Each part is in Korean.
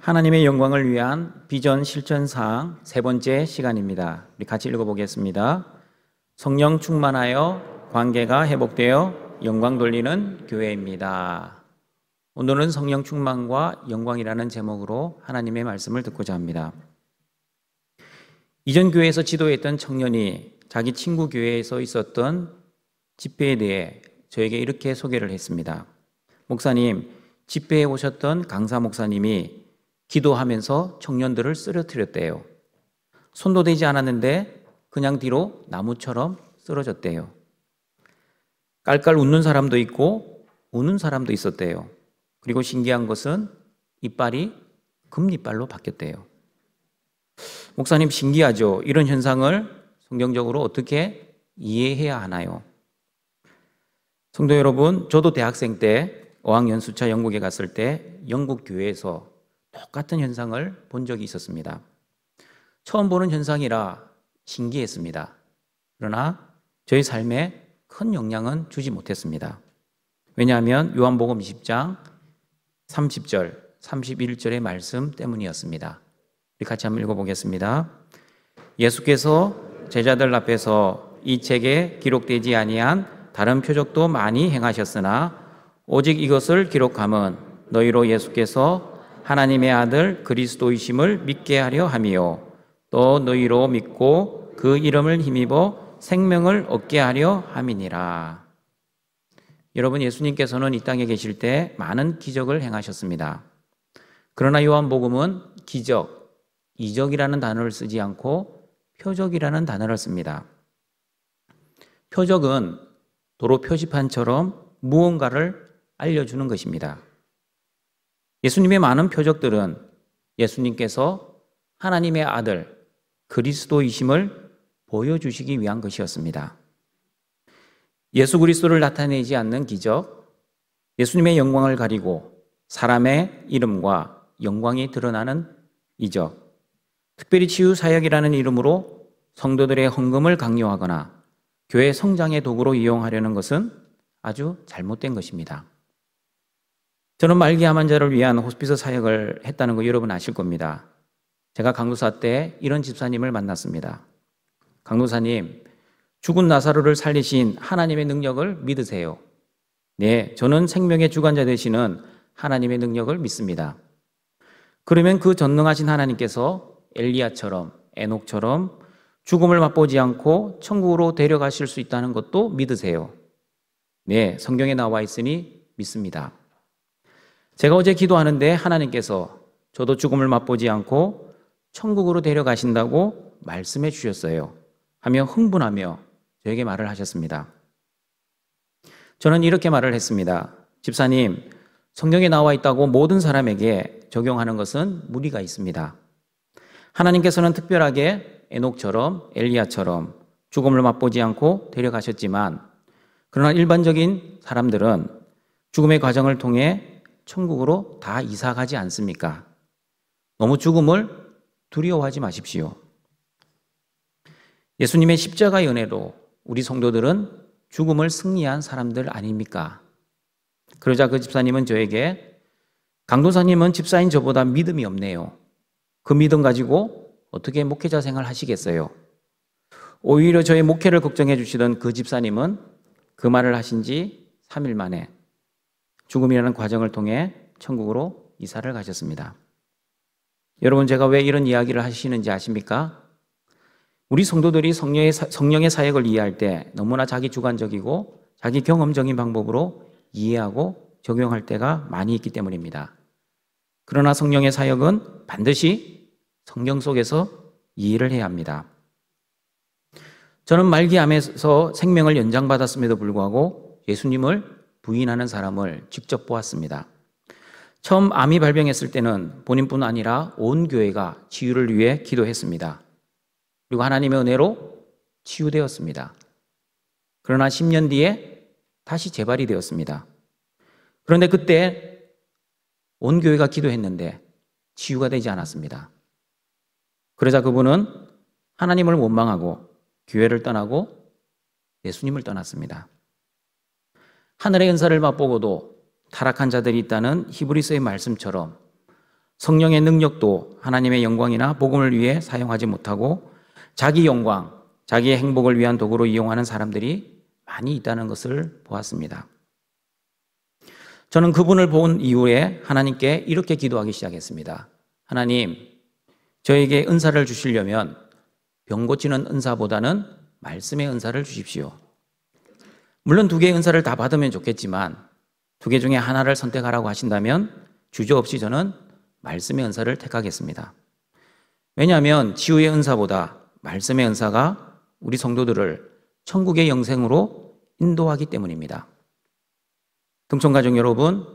하나님의 영광을 위한 비전 실천사항 세 번째 시간입니다. 우리 같이 읽어보겠습니다. 성령 충만하여 관계가 회복되어 영광 돌리는 교회입니다. 오늘은 성령 충만과 영광이라는 제목으로 하나님의 말씀을 듣고자 합니다. 이전 교회에서 지도했던 청년이 자기 친구 교회에서 있었던 집회에 대해 저에게 이렇게 소개를 했습니다. 목사님, 집회에 오셨던 강사 목사님이 기도하면서 청년들을 쓰러뜨렸대요. 손도 대지 않았는데 그냥 뒤로 나무처럼 쓰러졌대요. 깔깔 웃는 사람도 있고 우는 사람도 있었대요. 그리고 신기한 것은 이빨이 금이빨로 바뀌었대요. 목사님, 신기하죠? 이런 현상을 성경적으로 어떻게 이해해야 하나요? 성도 여러분, 저도 대학생 때 어학연수차 영국에 갔을 때 영국 교회에서 똑같은 현상을 본 적이 있었습니다. 처음 보는 현상이라 신기했습니다. 그러나 저희 삶에 큰 영향은 주지 못했습니다. 왜냐하면 요한복음 20장 30절, 31절의 말씀 때문이었습니다. 우리 같이 한번 읽어보겠습니다. 예수께서 제자들 앞에서 이 책에 기록되지 아니한 다른 표적도 많이 행하셨으나 오직 이것을 기록함은 너희로 예수께서 하나님의 아들 그리스도이심을 믿게 하려 함이요 또 너희로 믿고 그 이름을 힘입어 생명을 얻게 하려 함이니라. 여러분, 예수님께서는 이 땅에 계실 때 많은 기적을 행하셨습니다. 그러나 요한복음은 기적, 이적이라는 단어를 쓰지 않고 표적이라는 단어를 씁니다. 표적은 도로 표지판처럼 무언가를 알려주는 것입니다. 예수님의 많은 표적들은 예수님께서 하나님의 아들 그리스도이심을 보여주시기 위한 것이었습니다. 예수 그리스도를 나타내지 않는 기적, 예수님의 영광을 가리고 사람의 이름과 영광이 드러나는 이적, 특별히 치유사역이라는 이름으로 성도들의 헌금을 강요하거나 교회 성장의 도구로 이용하려는 것은 아주 잘못된 것입니다. 저는 말기암 환자를 위한 호스피스 사역을 했다는 거 여러분 아실 겁니다. 제가 강도사 때 이런 집사님을 만났습니다. 강도사님, 죽은 나사로를 살리신 하나님의 능력을 믿으세요? 네, 저는 생명의 주관자 되시는 하나님의 능력을 믿습니다. 그러면 그 전능하신 하나님께서 엘리야처럼 에녹처럼 죽음을 맛보지 않고 천국으로 데려가실 수 있다는 것도 믿으세요? 네, 성경에 나와 있으니 믿습니다. 제가 어제 기도하는데 하나님께서 저도 죽음을 맛보지 않고 천국으로 데려가신다고 말씀해 주셨어요 하며 흥분하며 저에게 말을 하셨습니다. 저는 이렇게 말을 했습니다. 집사님, 성경에 나와 있다고 모든 사람에게 적용하는 것은 무리가 있습니다. 하나님께서는 특별하게 에녹처럼 엘리야처럼 죽음을 맛보지 않고 데려가셨지만 그러나 일반적인 사람들은 죽음의 과정을 통해 천국으로 다 이사 가지 않습니까? 너무 죽음을 두려워하지 마십시오. 예수님의 십자가의 은혜로 우리 성도들은 죽음을 승리한 사람들 아닙니까? 그러자 그 집사님은 저에게 강도사님은 집사인 저보다 믿음이 없네요. 그 믿음 가지고 어떻게 목회자 생활 하시겠어요? 오히려 저의 목회를 걱정해 주시던 그 집사님은 그 말을 하신 지 3일 만에 죽음이라는 과정을 통해 천국으로 이사를 가셨습니다. 여러분, 제가 왜 이런 이야기를 하시는지 아십니까? 우리 성도들이 성령의 사역을 이해할 때 너무나 자기 주관적이고 자기 경험적인 방법으로 이해하고 적용할 때가 많이 있기 때문입니다. 그러나 성령의 사역은 반드시 성경 속에서 이해를 해야 합니다. 저는 말기암에서 생명을 연장받았음에도 불구하고 예수님을 부인하는 사람을 직접 보았습니다. 처음 암이 발병했을 때는 본인뿐 아니라 온 교회가 치유를 위해 기도했습니다. 그리고 하나님의 은혜로 치유되었습니다. 그러나 10년 뒤에 다시 재발이 되었습니다. 그런데 그때 온 교회가 기도했는데 치유가 되지 않았습니다. 그러자 그분은 하나님을 원망하고 교회를 떠나고 예수님을 떠났습니다. 하늘의 은사를 맛보고도 타락한 자들이 있다는 히브리서의 말씀처럼 성령의 능력도 하나님의 영광이나 복음을 위해 사용하지 못하고 자기 영광, 자기의 행복을 위한 도구로 이용하는 사람들이 많이 있다는 것을 보았습니다. 저는 그분을 본 이후에 하나님께 이렇게 기도하기 시작했습니다. 하나님, 저에게 은사를 주시려면 병 고치는 은사보다는 말씀의 은사를 주십시오. 물론 두 개의 은사를 다 받으면 좋겠지만 두 개 중에 하나를 선택하라고 하신다면 주저없이 저는 말씀의 은사를 택하겠습니다. 왜냐하면 치유의 은사보다 말씀의 은사가 우리 성도들을 천국의 영생으로 인도하기 때문입니다. 등촌가족 여러분,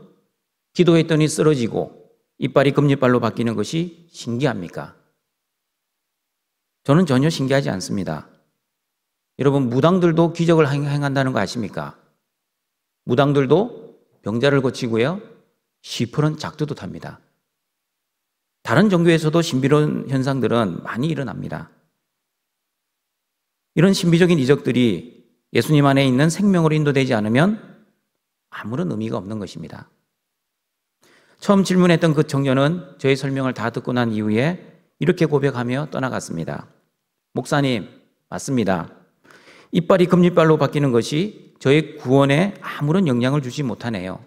기도했더니 쓰러지고 이빨이 금리빨로 바뀌는 것이 신기합니까? 저는 전혀 신기하지 않습니다. 여러분, 무당들도 기적을 행한다는 거 아십니까? 무당들도 병자를 고치고요, 시퍼런 작두도 탑니다. 다른 종교에서도 신비로운 현상들은 많이 일어납니다. 이런 신비적인 이적들이 예수님 안에 있는 생명으로 인도되지 않으면 아무런 의미가 없는 것입니다. 처음 질문했던 그 청년은 저의 설명을 다 듣고 난 이후에 이렇게 고백하며 떠나갔습니다. 목사님, 맞습니다. 이빨이 금리빨로 바뀌는 것이 저의 구원에 아무런 영향을 주지 못하네요.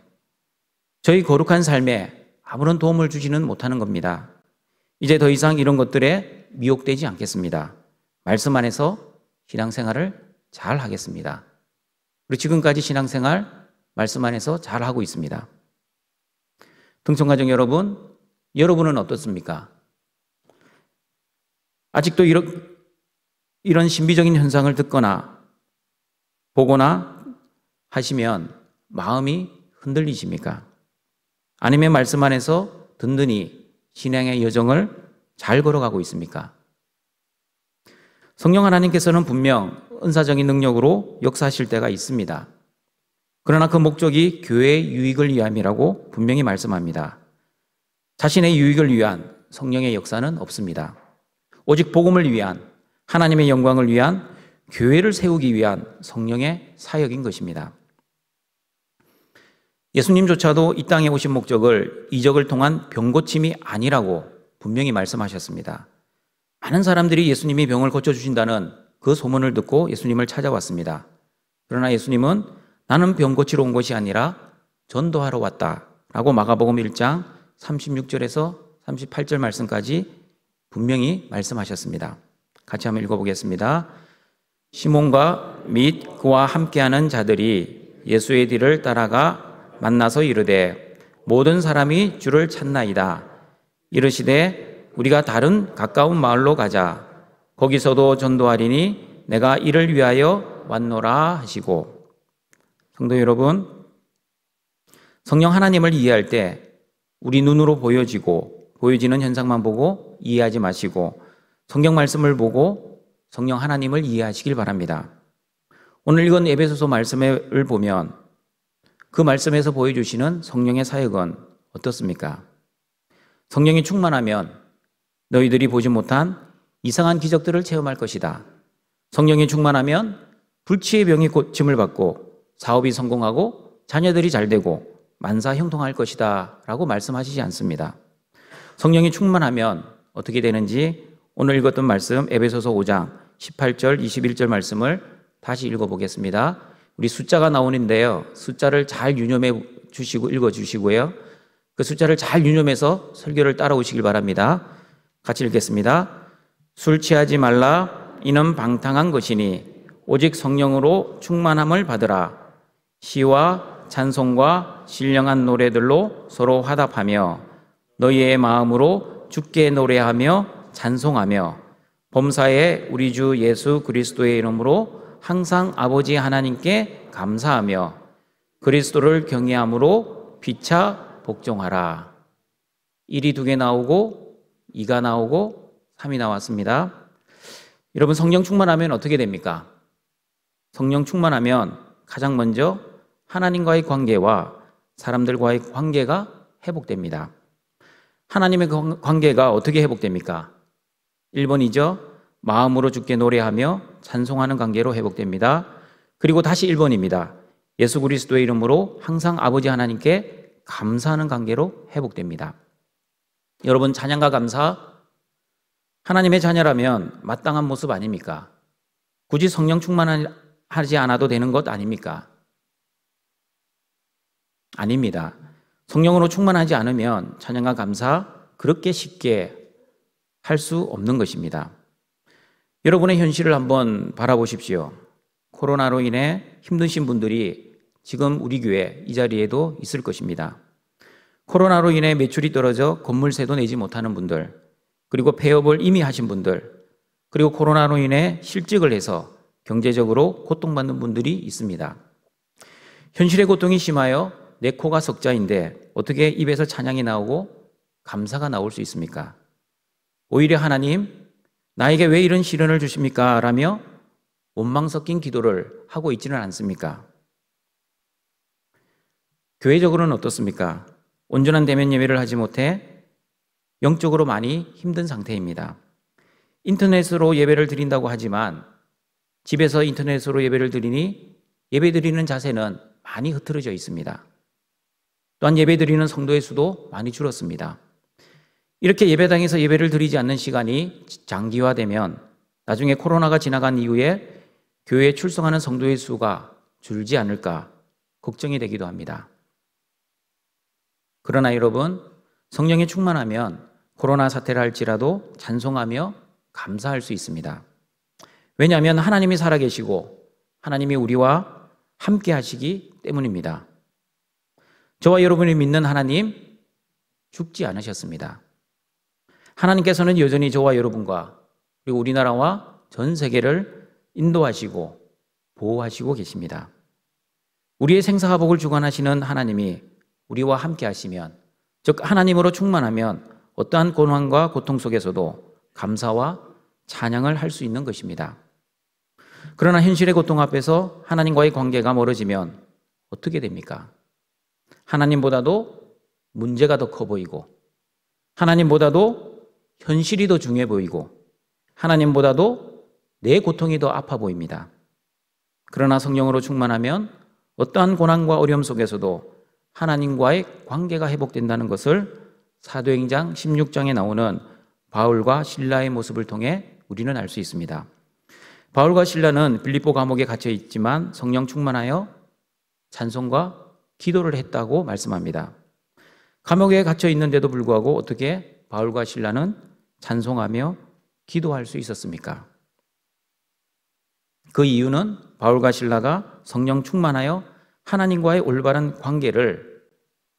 저희 거룩한 삶에 아무런 도움을 주지는 못하는 겁니다. 이제 더 이상 이런 것들에 미혹되지 않겠습니다. 말씀 안에서 신앙생활을 잘 하겠습니다. 그리고 지금까지 신앙생활 말씀 안에서 잘 하고 있습니다. 등촌가족 여러분, 여러분은 어떻습니까? 아직도 이런 신비적인 현상을 듣거나 보거나 하시면 마음이 흔들리십니까? 아니면 말씀 안에서 든든히 신앙의 여정을 잘 걸어가고 있습니까? 성령 하나님께서는 분명 은사적인 능력으로 역사하실 때가 있습니다. 그러나 그 목적이 교회의 유익을 위함이라고 분명히 말씀합니다. 자신의 유익을 위한 성령의 역사는 없습니다. 오직 복음을 위한, 하나님의 영광을 위한, 교회를 세우기 위한 성령의 사역인 것입니다. 예수님조차도 이 땅에 오신 목적을 이적을 통한 병고침이 아니라고 분명히 말씀하셨습니다. 많은 사람들이 예수님이 병을 고쳐주신다는 그 소문을 듣고 예수님을 찾아왔습니다. 그러나 예수님은 나는 병 고치러 온 것이 아니라 전도하러 왔다라고 마가복음 1장 36절에서 38절 말씀까지 분명히 말씀하셨습니다. 같이 한번 읽어보겠습니다. 시몬과 및 그와 함께하는 자들이 예수의 뒤를 따라가 만나서 이르되 모든 사람이 주를 찾나이다. 이르시되 우리가 다른 가까운 마을로 가자. 거기서도 전도하리니 내가 이를 위하여 왔노라 하시고. 성도 여러분, 성령 하나님을 이해할 때 우리 눈으로 보여지는 현상만 보고 이해하지 마시고 성경 말씀을 보고 성령 하나님을 이해하시길 바랍니다. 오늘 읽은 에베소서 말씀을 보면 그 말씀에서 보여주시는 성령의 사역은 어떻습니까? 성령이 충만하면 너희들이 보지 못한 이상한 기적들을 체험할 것이다. 성령이 충만하면 불치의 병이 고침을 받고 사업이 성공하고 자녀들이 잘 되고 만사 형통할 것이다 라고 말씀하시지 않습니다. 성령이 충만하면 어떻게 되는지 오늘 읽었던 말씀 에베소서 5장 18절 21절 말씀을 다시 읽어보겠습니다. 우리 숫자가 나오는데요, 숫자를 잘 유념해 주시고 읽어주시고요, 그 숫자를 잘 유념해서 설교를 따라오시길 바랍니다. 같이 읽겠습니다. 술 취하지 말라. 이는 방탕한 것이니 오직 성령으로 충만함을 받으라. 시와 찬송과 신령한 노래들로 서로 화답하며 너희의 마음으로 주께 노래하며 찬송하며 범사에 우리 주 예수 그리스도의 이름으로 항상 아버지 하나님께 감사하며 그리스도를 경외함으로 피차 복종하라. 1이 2개 나오고 2가 나오고 3이 나왔습니다. 여러분, 성령 충만하면 어떻게 됩니까? 성령 충만하면 가장 먼저 하나님과의 관계와 사람들과의 관계가 회복됩니다. 하나님의 관계가 어떻게 회복됩니까? 1번이죠. 마음으로 주께 노래하며 찬송하는 관계로 회복됩니다. 그리고 다시 1번입니다. 예수 그리스도의 이름으로 항상 아버지 하나님께 감사하는 관계로 회복됩니다. 여러분, 찬양과 감사, 하나님의 자녀라면 마땅한 모습 아닙니까? 굳이 성령 충만하지 않아도 되는 것 아닙니까? 아닙니다. 성령으로 충만하지 않으면 찬양과 감사 그렇게 쉽게 할 수 없는 것입니다. 여러분의 현실을 한번 바라보십시오. 코로나로 인해 힘드신 분들이 지금 우리 교회 이 자리에도 있을 것입니다. 코로나로 인해 매출이 떨어져 건물세도 내지 못하는 분들, 그리고 폐업을 이미 하신 분들, 그리고 코로나로 인해 실직을 해서 경제적으로 고통받는 분들이 있습니다. 현실의 고통이 심하여 내 코가 석자인데 어떻게 입에서 찬양이 나오고 감사가 나올 수 있습니까? 오히려 하나님, 나에게 왜 이런 시련을 주십니까? 라며 원망 섞인 기도를 하고 있지는 않습니까? 교회적으로는 어떻습니까? 온전한 대면 예배를 하지 못해 영적으로 많이 힘든 상태입니다. 인터넷으로 예배를 드린다고 하지만 집에서 인터넷으로 예배를 드리니 예배 드리는 자세는 많이 흐트러져 있습니다. 또한 예배 드리는 성도의 수도 많이 줄었습니다. 이렇게 예배당에서 예배를 드리지 않는 시간이 장기화되면 나중에 코로나가 지나간 이후에 교회에 출석하는 성도의 수가 줄지 않을까 걱정이 되기도 합니다. 그러나 여러분, 성령이 충만하면 코로나 사태를 할지라도 찬송하며 감사할 수 있습니다. 왜냐하면 하나님이 살아계시고 하나님이 우리와 함께 하시기 때문입니다. 저와 여러분이 믿는 하나님 죽지 않으셨습니다. 하나님께서는 여전히 저와 여러분과 그리고 우리나라와 전 세계를 인도하시고 보호하시고 계십니다. 우리의 생사와 복을 주관하시는 하나님이 우리와 함께 하시면, 즉 하나님으로 충만하면 어떠한 고난과 고통 속에서도 감사와 찬양을 할 수 있는 것입니다. 그러나 현실의 고통 앞에서 하나님과의 관계가 멀어지면 어떻게 됩니까? 하나님보다도 문제가 더 커 보이고, 하나님보다도 현실이 더 중요해 보이고, 하나님보다도 내 고통이 더 아파 보입니다. 그러나 성령으로 충만하면 어떠한 고난과 어려움 속에서도 하나님과의 관계가 회복된다는 것을 사도행전 16장에 나오는 바울과 실라의 모습을 통해 우리는 알 수 있습니다. 바울과 실라는 빌립보 감옥에 갇혀 있지만 성령 충만하여 찬송과 기도를 했다고 말씀합니다. 감옥에 갇혀 있는데도 불구하고 어떻게 바울과 실라는 찬송하며 기도할 수 있었습니까? 그 이유는 바울과 실라가 성령 충만하여 하나님과의 올바른 관계를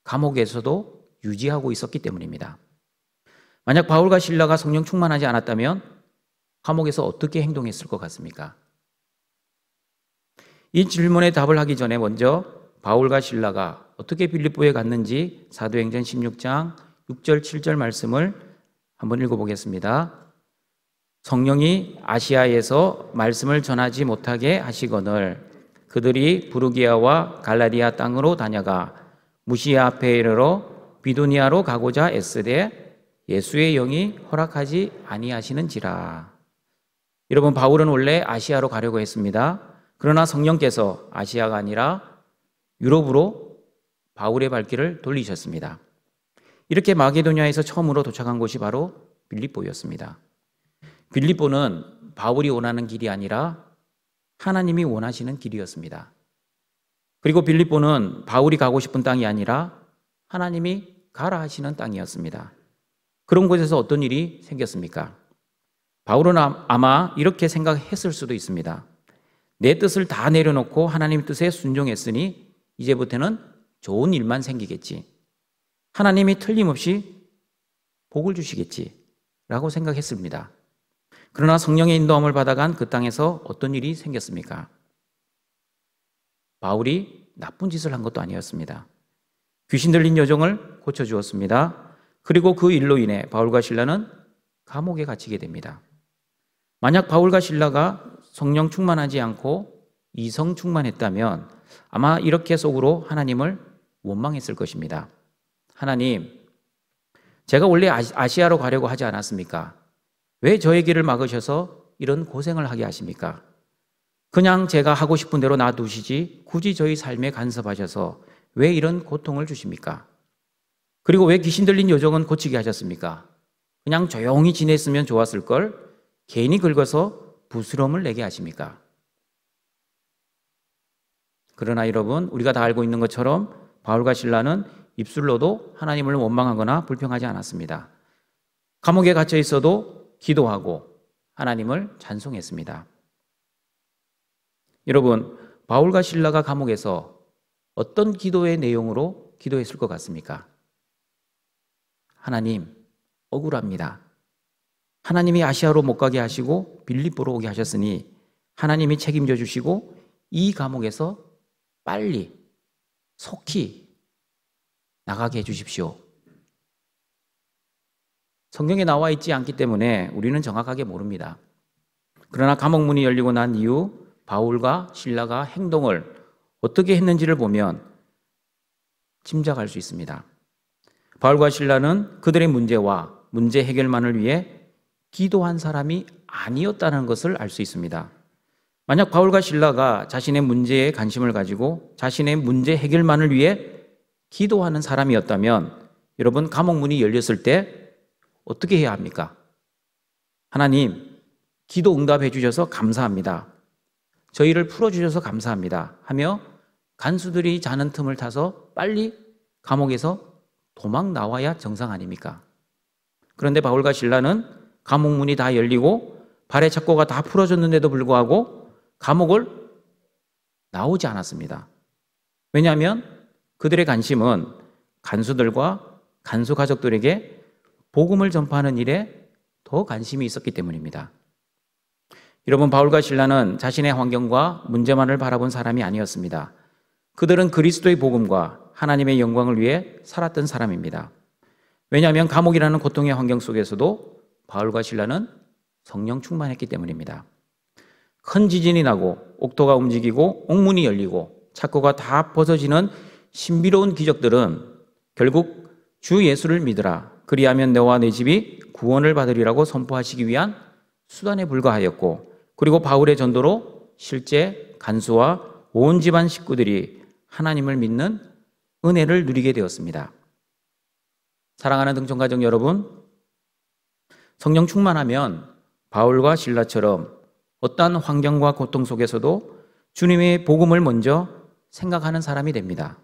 감옥에서도 유지하고 있었기 때문입니다. 만약 바울과 실라가 성령 충만하지 않았다면 감옥에서 어떻게 행동했을 것 같습니까? 이 질문에 답을 하기 전에 먼저 바울과 실라가 어떻게 빌립보에 갔는지 사도행전 16장 6절 7절 말씀을 한번 읽어보겠습니다. 성령이 아시아에서 말씀을 전하지 못하게 하시거늘 그들이 부르기아와 갈라디아 땅으로 다녀가 무시아 앞에 이르러 비두니아로 가고자 애쓰되 예수의 영이 허락하지 아니하시는지라. 여러분, 바울은 원래 아시아로 가려고 했습니다. 그러나 성령께서 아시아가 아니라 유럽으로 바울의 발길을 돌리셨습니다. 이렇게 마게도냐에서 처음으로 도착한 곳이 바로 빌립보였습니다. 빌립보는 바울이 원하는 길이 아니라 하나님이 원하시는 길이었습니다. 그리고 빌립보는 바울이 가고 싶은 땅이 아니라 하나님이 가라 하시는 땅이었습니다. 그런 곳에서 어떤 일이 생겼습니까? 바울은 아마 이렇게 생각했을 수도 있습니다. 내 뜻을 다 내려놓고 하나님 뜻에 순종했으니 이제부터는 좋은 일만 생기겠지. 하나님이 틀림없이 복을 주시겠지 라고 생각했습니다. 그러나 성령의 인도함을 받아간 그 땅에서 어떤 일이 생겼습니까? 바울이 나쁜 짓을 한 것도 아니었습니다. 귀신 들린 여종을 고쳐주었습니다. 그리고 그 일로 인해 바울과 실라는 감옥에 갇히게 됩니다. 만약 바울과 실라가 성령 충만하지 않고 이성 충만했다면 아마 이렇게 속으로 하나님을 원망했을 것입니다. 하나님, 제가 원래 아시아로 가려고 하지 않았습니까? 왜 저의 길을 막으셔서 이런 고생을 하게 하십니까? 그냥 제가 하고 싶은 대로 놔두시지 굳이 저희 삶에 간섭하셔서 왜 이런 고통을 주십니까? 그리고 왜 귀신 들린 요정은 고치게 하셨습니까? 그냥 조용히 지냈으면 좋았을 걸 괜히 긁어서 부스럼을 내게 하십니까? 그러나 여러분, 우리가 다 알고 있는 것처럼 바울과 실라는 입술로도 하나님을 원망하거나 불평하지 않았습니다. 감옥에 갇혀 있어도 기도하고 하나님을 찬송했습니다. 여러분, 바울과 실라가 감옥에서 어떤 기도의 내용으로 기도했을 것 같습니까? 하나님, 억울합니다. 하나님이 아시아로 못 가게 하시고 빌립보로 오게 하셨으니 하나님이 책임져 주시고 이 감옥에서 빨리 속히 나가게 해주십시오. 성경에 나와 있지 않기 때문에 우리는 정확하게 모릅니다. 그러나 감옥문이 열리고 난 이후 바울과 실라가 행동을 어떻게 했는지를 보면 짐작할 수 있습니다. 바울과 실라는 그들의 문제와 문제 해결만을 위해 기도한 사람이 아니었다는 것을 알 수 있습니다. 만약 바울과 실라가 자신의 문제에 관심을 가지고 자신의 문제 해결만을 위해 기도하는 사람이었다면 여러분, 감옥문이 열렸을 때 어떻게 해야 합니까? 하나님, 기도 응답해 주셔서 감사합니다. 저희를 풀어주셔서 감사합니다 하며 간수들이 자는 틈을 타서 빨리 감옥에서 도망 나와야 정상 아닙니까? 그런데 바울과 실라는 감옥문이 다 열리고 발의 착고가 다 풀어졌는데도 불구하고 감옥을 나오지 않았습니다. 왜냐하면 그들의 관심은 간수들과 간수 가족들에게 복음을 전파하는 일에 더 관심이 있었기 때문입니다. 여러분, 바울과 실라는 자신의 환경과 문제만을 바라본 사람이 아니었습니다. 그들은 그리스도의 복음과 하나님의 영광을 위해 살았던 사람입니다. 왜냐하면 감옥이라는 고통의 환경 속에서도 바울과 실라는 성령 충만했기 때문입니다. 큰 지진이 나고 옥토가 움직이고 옥문이 열리고 착고가 다 벗어지는 신비로운 기적들은 결국 주 예수를 믿으라, 그리하면 너와 내 집이 구원을 받으리라고 선포하시기 위한 수단에 불과하였고, 그리고 바울의 전도로 실제 간수와 온 집안 식구들이 하나님을 믿는 은혜를 누리게 되었습니다. 사랑하는 등촌가족 여러분, 성령 충만하면 바울과 실라처럼 어떠한 환경과 고통 속에서도 주님의 복음을 먼저 생각하는 사람이 됩니다.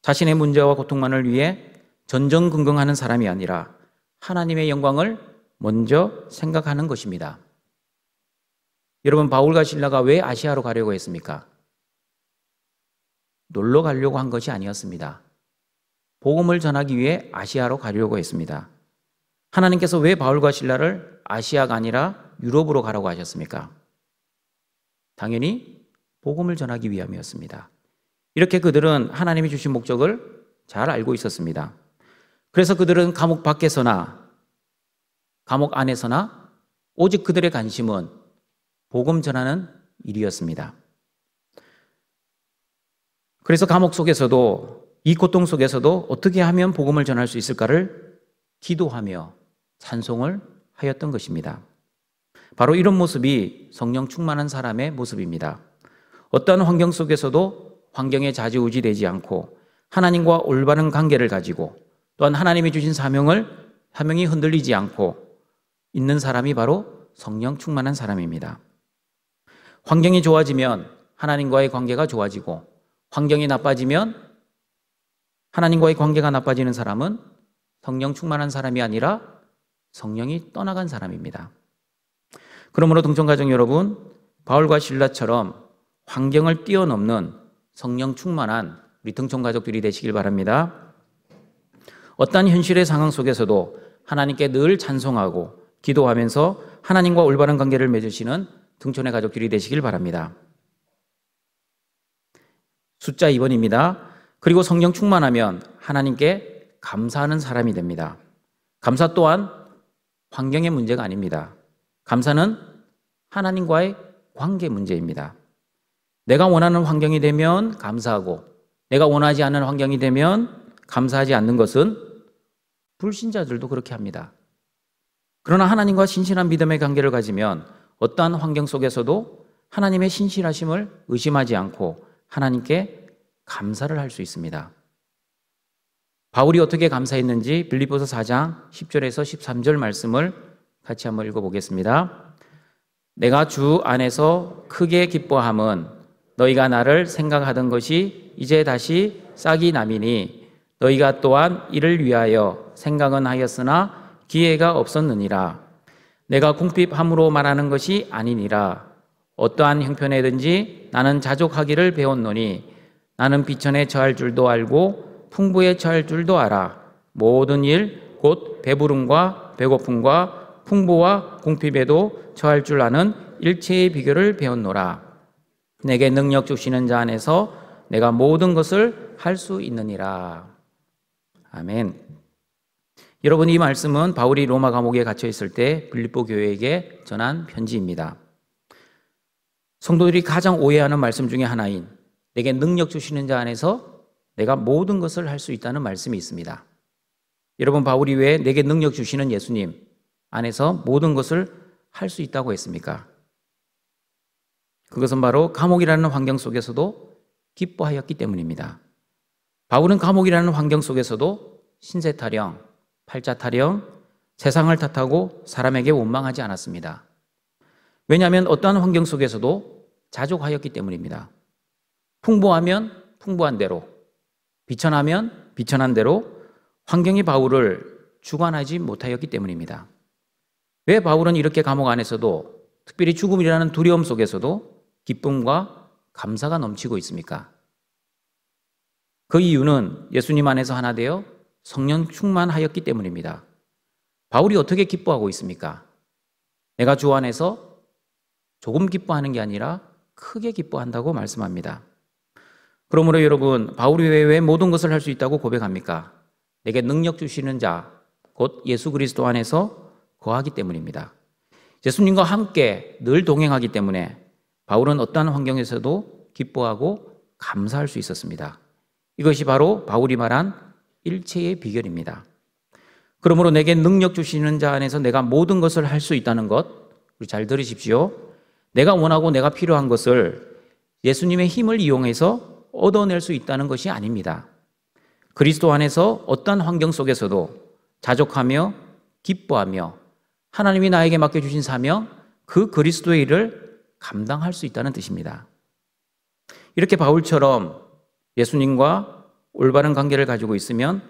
자신의 문제와 고통만을 위해 전전긍긍하는 사람이 아니라 하나님의 영광을 먼저 생각하는 것입니다. 여러분, 바울과 실라가 왜 아시아로 가려고 했습니까? 놀러 가려고 한 것이 아니었습니다. 복음을 전하기 위해 아시아로 가려고 했습니다. 하나님께서 왜 바울과 실라를 아시아가 아니라 유럽으로 가라고 하셨습니까? 당연히 복음을 전하기 위함이었습니다. 이렇게 그들은 하나님이 주신 목적을 잘 알고 있었습니다. 그래서 그들은 감옥 밖에서나 감옥 안에서나 오직 그들의 관심은 복음 전하는 일이었습니다. 그래서 감옥 속에서도, 이 고통 속에서도 어떻게 하면 복음을 전할 수 있을까를 기도하며 찬송을 하였던 것입니다. 바로 이런 모습이 성령 충만한 사람의 모습입니다. 어떠한 환경 속에서도 환경에 좌지우지되지 않고 하나님과 올바른 관계를 가지고 또한 하나님이 주신 사명이 흔들리지 않고 있는 사람이 바로 성령 충만한 사람입니다. 환경이 좋아지면 하나님과의 관계가 좋아지고, 환경이 나빠지면 하나님과의 관계가 나빠지는 사람은 성령 충만한 사람이 아니라 성령이 떠나간 사람입니다. 그러므로 등촌가족 여러분, 바울과 실라처럼 환경을 뛰어넘는 성령 충만한 우리 등촌가족들이 되시길 바랍니다. 어떠한 현실의 상황 속에서도 하나님께 늘 찬송하고 기도하면서 하나님과 올바른 관계를 맺으시는 등촌의 가족들이 되시길 바랍니다. 숫자 2번입니다. 그리고 성령 충만하면 하나님께 감사하는 사람이 됩니다. 감사 또한 환경의 문제가 아닙니다. 감사는 하나님과의 관계 문제입니다. 내가 원하는 환경이 되면 감사하고, 내가 원하지 않는 환경이 되면 감사하지 않는 것은 불신자들도 그렇게 합니다. 그러나 하나님과 신실한 믿음의 관계를 가지면 어떠한 환경 속에서도 하나님의 신실하심을 의심하지 않고 하나님께 감사를 할 수 있습니다. 바울이 어떻게 감사했는지 빌립보서 4장 10절에서 13절 말씀을 같이 한번 읽어보겠습니다. 내가 주 안에서 크게 기뻐함은 너희가 나를 생각하던 것이 이제 다시 싹이 남이니 너희가 또한 이를 위하여 생각은 하였으나 기회가 없었느니라. 내가 궁핍함으로 말하는 것이 아니니라. 어떠한 형편에든지 나는 자족하기를 배웠노니 나는 비천에 처할 줄도 알고 풍부에 처할 줄도 알아. 모든 일 곧 배부름과 배고픔과 풍부와 궁핍에도 처할 줄 아는 일체의 비결을 배웠노라. 내게 능력 주시는 자 안에서 내가 모든 것을 할 수 있느니라. 아멘. 여러분, 이 말씀은 바울이 로마 감옥에 갇혀 있을 때 빌립보 교회에게 전한 편지입니다. 성도들이 가장 오해하는 말씀 중에 하나인 내게 능력 주시는 자 안에서 내가 모든 것을 할 수 있다는 말씀이 있습니다. 여러분, 바울이 왜 내게 능력 주시는 예수님 안에서 모든 것을 할 수 있다고 했습니까? 그것은 바로 감옥이라는 환경 속에서도 기뻐하였기 때문입니다. 바울은 감옥이라는 환경 속에서도 신세 타령, 팔자 타령, 세상을 탓하고 사람에게 원망하지 않았습니다. 왜냐하면 어떠한 환경 속에서도 자족하였기 때문입니다. 풍부하면 풍부한 대로, 비천하면 비천한 대로 환경이 바울을 주관하지 못하였기 때문입니다. 왜 바울은 이렇게 감옥 안에서도 특별히 죽음이라는 두려움 속에서도 기쁨과 감사가 넘치고 있습니까? 그 이유는 예수님 안에서 하나 되어 성령 충만하였기 때문입니다. 바울이 어떻게 기뻐하고 있습니까? 내가 주 안에서 조금 기뻐하는 게 아니라 크게 기뻐한다고 말씀합니다. 그러므로 여러분, 바울이 왜 모든 것을 할 수 있다고 고백합니까? 내게 능력 주시는 자, 곧 예수 그리스도 안에서 거하기 때문입니다. 예수님과 함께 늘 동행하기 때문에 바울은 어떠한 환경에서도 기뻐하고 감사할 수 있었습니다. 이것이 바로 바울이 말한 일체의 비결입니다. 그러므로 내게 능력 주시는 자 안에서 내가 모든 것을 할 수 있다는 것, 우리 잘 들으십시오. 내가 원하고 내가 필요한 것을 예수님의 힘을 이용해서 얻어낼 수 있다는 것이 아닙니다. 그리스도 안에서 어떠한 환경 속에서도 자족하며 기뻐하며 하나님이 나에게 맡겨주신 사명, 그 그리스도의 일을 감당할 수 있다는 뜻입니다. 이렇게 바울처럼 예수님과 올바른 관계를 가지고 있으면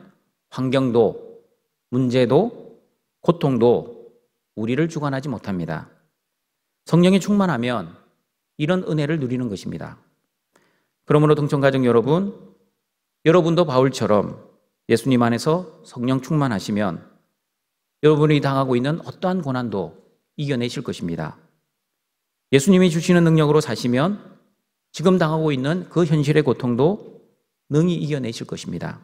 환경도, 문제도, 고통도 우리를 주관하지 못합니다. 성령이 충만하면 이런 은혜를 누리는 것입니다. 그러므로 동청가족 여러분, 여러분도 바울처럼 예수님 안에서 성령 충만하시면 여러분이 당하고 있는 어떠한 고난도 이겨내실 것입니다. 예수님이 주시는 능력으로 사시면 지금 당하고 있는 그 현실의 고통도 능히 이겨내실 것입니다.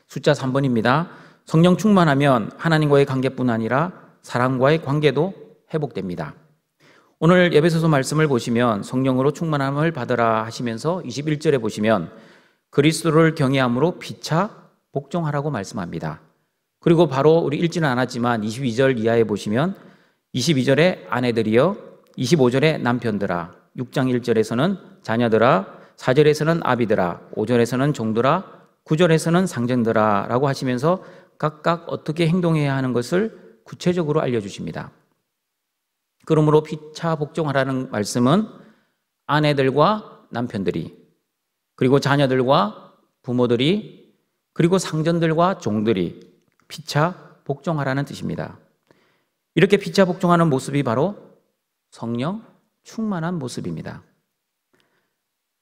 숫자 3번입니다. 성령 충만하면 하나님과의 관계뿐 아니라 사람과의 관계도 회복됩니다. 오늘 에베소서 말씀을 보시면 성령으로 충만함을 받으라 하시면서 21절에 보시면 그리스도를 경외함으로 피차 복종하라고 말씀합니다. 그리고 바로 우리 읽지는 않았지만 22절 이하에 보시면 22절에 아내들이여, 25절에 남편들아, 6장 1절에서는 자녀들아, 4절에서는 아비들아, 5절에서는 종들아, 9절에서는 상전들아 라고 하시면서 각각 어떻게 행동해야 하는 것을 구체적으로 알려주십니다. 그러므로 피차 복종하라는 말씀은 아내들과 남편들이, 그리고 자녀들과 부모들이, 그리고 상전들과 종들이 피차 복종하라는 뜻입니다. 이렇게 피차 복종하는 모습이 바로 성령 충만한 모습입니다.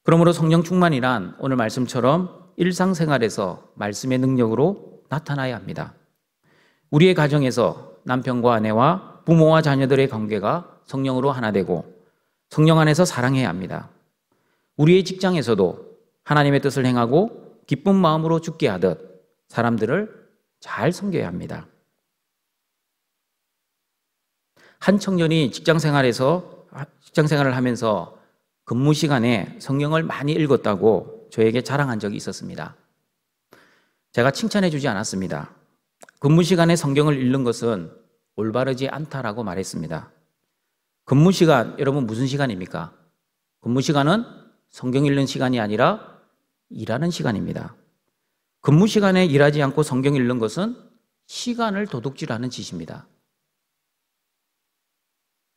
그러므로 성령 충만이란 오늘 말씀처럼 일상생활에서 말씀의 능력으로 나타나야 합니다. 우리의 가정에서 남편과 아내와 부모와 자녀들의 관계가 성령으로 하나 되고 성령 안에서 사랑해야 합니다. 우리의 직장에서도 하나님의 뜻을 행하고 기쁜 마음으로 죽게 하듯 사람들을 잘 섬겨야 합니다. 한 청년이 직장 생활을 하면서 근무 시간에 성경을 많이 읽었다고 저에게 자랑한 적이 있었습니다. 제가 칭찬해 주지 않았습니다. 근무 시간에 성경을 읽는 것은 올바르지 않다라고 말했습니다. 근무 시간, 여러분 무슨 시간입니까? 근무 시간은 성경 읽는 시간이 아니라 일하는 시간입니다. 근무 시간에 일하지 않고 성경 읽는 것은 시간을 도둑질하는 짓입니다.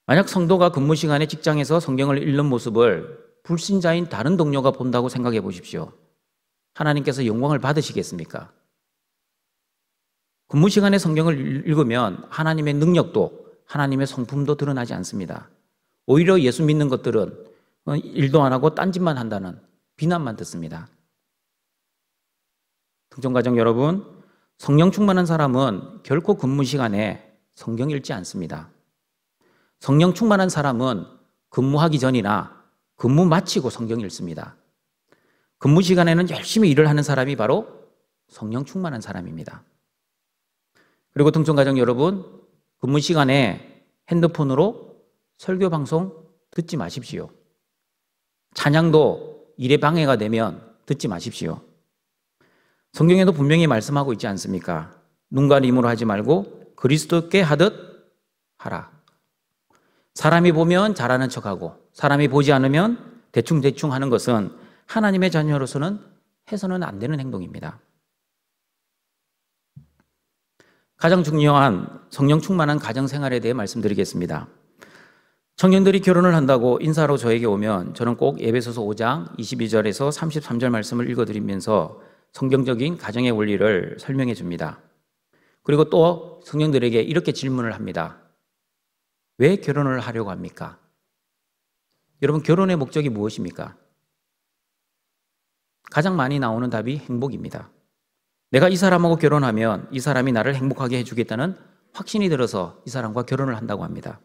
만약 성도가 근무 시간에 직장에서 성경을 읽는 모습을 불신자인 다른 동료가 본다고 생각해 보십시오. 하나님께서 영광을 받으시겠습니까? 근무 시간에 성경을 읽으면 하나님의 능력도 하나님의 성품도 드러나지 않습니다. 오히려 예수 믿는 것들은 일도 안 하고 딴짓만 한다는 비난만 듣습니다. 등촌가정 여러분, 성령 충만한 사람은 결코 근무 시간에 성경 읽지 않습니다. 성령 충만한 사람은 근무하기 전이나 근무 마치고 성경 읽습니다. 근무 시간에는 열심히 일을 하는 사람이 바로 성령 충만한 사람입니다. 그리고 등촌가정 여러분, 근무 시간에 핸드폰으로 설교 방송 듣지 마십시오. 찬양도 일에 방해가 되면 듣지 마십시오. 성경에도 분명히 말씀하고 있지 않습니까? 눈과 입으로 하지 말고 그리스도께 하듯 하라. 사람이 보면 잘하는 척하고 사람이 보지 않으면 대충대충 하는 것은 하나님의 자녀로서는 해서는 안 되는 행동입니다. 가장 중요한 성령 충만한 가정생활에 대해 말씀드리겠습니다. 청년들이 결혼을 한다고 인사로 저에게 오면 저는 꼭 에베소서 5장 22절에서 33절 말씀을 읽어드리면서 성경적인 가정의 원리를 설명해 줍니다. 그리고 또 청년들에게 이렇게 질문을 합니다. 왜 결혼을 하려고 합니까? 여러분, 결혼의 목적이 무엇입니까? 가장 많이 나오는 답이 행복입니다. 내가 이 사람하고 결혼하면 이 사람이 나를 행복하게 해주겠다는 확신이 들어서 이 사람과 결혼을 한다고 합니다.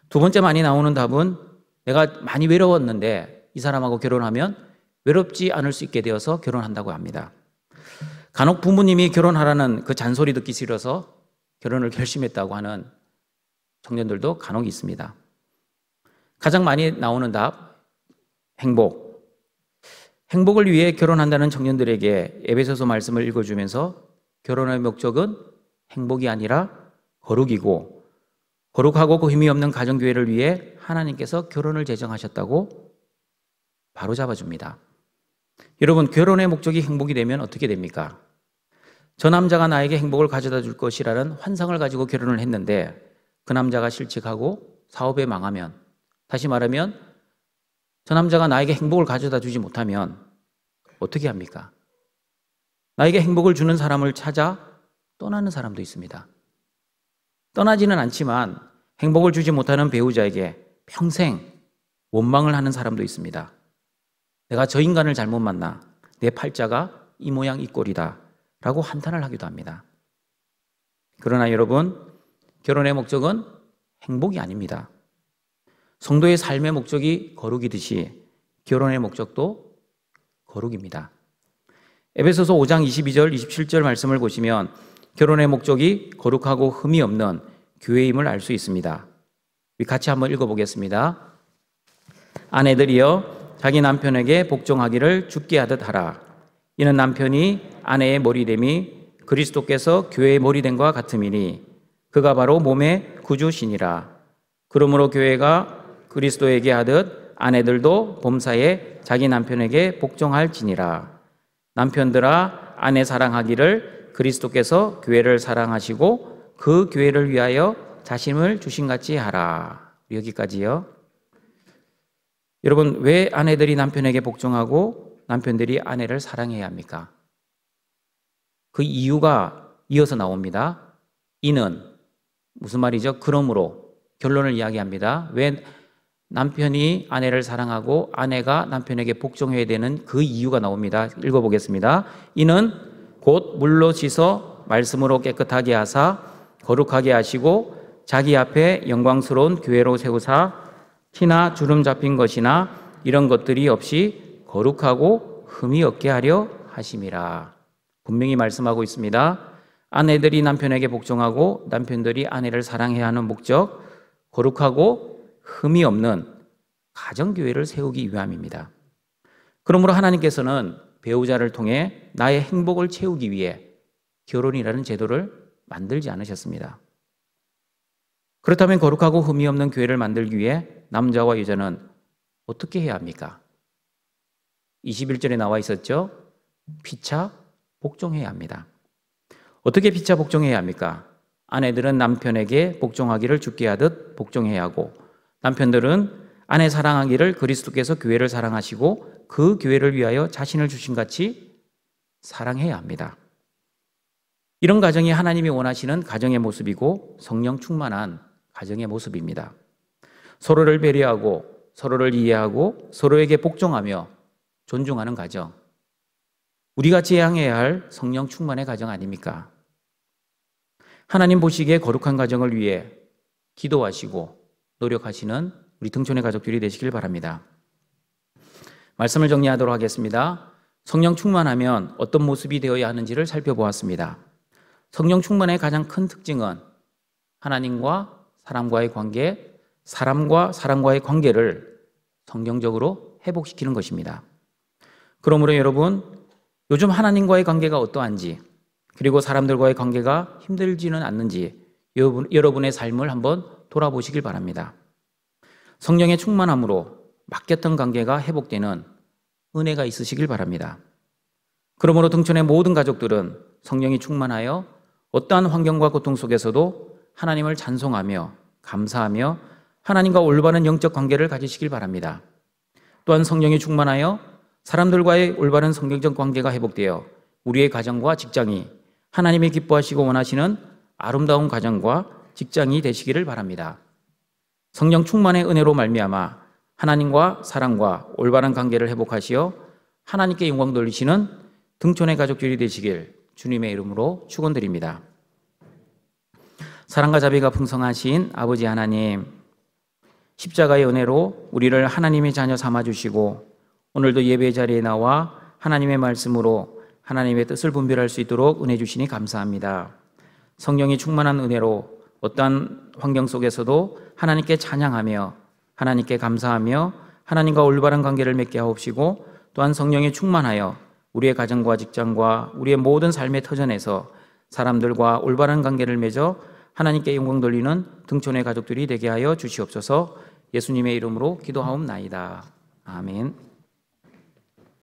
두 번째 많이 나오는 답은 내가 많이 외로웠는데 이 사람하고 결혼하면 외롭지 않을 수 있게 되어서 결혼한다고 합니다. 간혹 부모님이 결혼하라는 그 잔소리 듣기 싫어서 결혼을 결심했다고 하는 청년들도 간혹 있습니다. 가장 많이 나오는 답, 행복. 행복을 위해 결혼한다는 청년들에게 에베소서 말씀을 읽어주면서 결혼의 목적은 행복이 아니라 거룩이고 거룩하고 그 힘이 없는 가정교회를 위해 하나님께서 결혼을 제정하셨다고 바로 잡아줍니다. 여러분, 결혼의 목적이 행복이 되면 어떻게 됩니까? 저 남자가 나에게 행복을 가져다 줄 것이라는 환상을 가지고 결혼을 했는데 그 남자가 실직하고 사업에 망하면, 다시 말하면 저 남자가 나에게 행복을 가져다 주지 못하면 어떻게 합니까? 나에게 행복을 주는 사람을 찾아 떠나는 사람도 있습니다. 떠나지는 않지만 행복을 주지 못하는 배우자에게 평생 원망을 하는 사람도 있습니다. 내가 저 인간을 잘못 만나 내 팔자가 이 모양 이 꼴이다 라고 한탄을 하기도 합니다. 그러나 여러분, 결혼의 목적은 행복이 아닙니다. 성도의 삶의 목적이 거룩이듯이 결혼의 목적도 거룩입니다. 에베소서 5장 22절 27절 말씀을 보시면 결혼의 목적이 거룩하고 흠이 없는 교회임을 알 수 있습니다. 같이 한번 읽어보겠습니다. 아내들이여 자기 남편에게 복종하기를 주께 하듯 하라. 이는 남편이 아내의 머리됨이 그리스도께서 교회의 머리됨과 같음이니 그가 바로 몸의 구주시니라. 그러므로 교회가 그리스도에게 하듯 아내들도 범사에 자기 남편에게 복종할지니라. 남편들아 아내 사랑하기를 그리스도께서 교회를 사랑하시고 그 교회를 위하여 자신을 주신같이 하라. 여기까지요. 여러분, 왜 아내들이 남편에게 복종하고 남편들이 아내를 사랑해야 합니까? 그 이유가 이어서 나옵니다. 이는 무슨 말이죠? 그러므로 결론을 이야기합니다. 왜 남편이 아내를 사랑하고 아내가 남편에게 복종해야 되는 그 이유가 나옵니다. 읽어보겠습니다. 이는 곧 물로 씻어 말씀으로 깨끗하게 하사 거룩하게 하시고 자기 앞에 영광스러운 교회로 세우사 티나 주름 잡힌 것이나 이런 것들이 없이 거룩하고 흠이 없게 하려 하심이라. 분명히 말씀하고 있습니다. 아내들이 남편에게 복종하고 남편들이 아내를 사랑해야 하는 목적, 거룩하고 흠이 없는 가정교회를 세우기 위함입니다. 그러므로 하나님께서는 배우자를 통해 나의 행복을 채우기 위해 결혼이라는 제도를 만들지 않으셨습니다. 그렇다면 거룩하고 흠이 없는 교회를 만들기 위해 남자와 여자는 어떻게 해야 합니까? 21절에 나와 있었죠. 피차 복종해야 합니다. 어떻게 피차 복종해야 합니까? 아내들은 남편에게 복종하기를 주께 하듯 복종해야 하고, 남편들은 아내 사랑하기를 그리스도께서 교회를 사랑하시고 그 교회를 위하여 자신을 주신 같이 사랑해야 합니다. 이런 가정이 하나님이 원하시는 가정의 모습이고 성령 충만한 가정의 모습입니다. 서로를 배려하고 서로를 이해하고 서로에게 복종하며 존중하는 가정, 우리가 지향해야 할 성령 충만의 가정 아닙니까? 하나님 보시기에 거룩한 가정을 위해 기도하시고 노력하시는 우리 등촌의 가족들이 되시길 바랍니다. 말씀을 정리하도록 하겠습니다. 성령 충만하면 어떤 모습이 되어야 하는지를 살펴보았습니다. 성령 충만의 가장 큰 특징은 하나님과 사람과의 관계, 사람과 사람과의 관계를 성경적으로 회복시키는 것입니다. 그러므로 여러분, 요즘 하나님과의 관계가 어떠한지, 그리고 사람들과의 관계가 힘들지는 않는지 여러분의 삶을 한번 돌아보시길 바랍니다. 성령의 충만함으로 막혔던 관계가 회복되는 은혜가 있으시길 바랍니다. 그러므로 등촌의 모든 가족들은 성령이 충만하여 어떠한 환경과 고통 속에서도 하나님을 찬송하며 감사하며 하나님과 올바른 영적 관계를 가지시길 바랍니다. 또한 성령이 충만하여 사람들과의 올바른 성경적 관계가 회복되어 우리의 가정과 직장이 하나님이 기뻐하시고 원하시는 아름다운 가정과 직장이 되시기를 바랍니다. 성령 충만의 은혜로 말미암아 하나님과 사랑과 올바른 관계를 회복하시어 하나님께 영광 돌리시는 등촌의 가족들이 되시길 주님의 이름으로 축원드립니다. 사랑과 자비가 풍성하신 아버지 하나님, 십자가의 은혜로 우리를 하나님의 자녀 삼아주시고 오늘도 예배 자리에 나와 하나님의 말씀으로 하나님의 뜻을 분별할 수 있도록 은혜 주시니 감사합니다. 성령이 충만한 은혜로 어떠한 환경 속에서도 하나님께 찬양하며 하나님께 감사하며 하나님과 올바른 관계를 맺게 하옵시고, 또한 성령이 충만하여 우리의 가정과 직장과 우리의 모든 삶의 터전에서 사람들과 올바른 관계를 맺어 하나님께 영광 돌리는 등촌의 가족들이 되게 하여 주시옵소서. 예수님의 이름으로 기도하옵나이다. 아멘.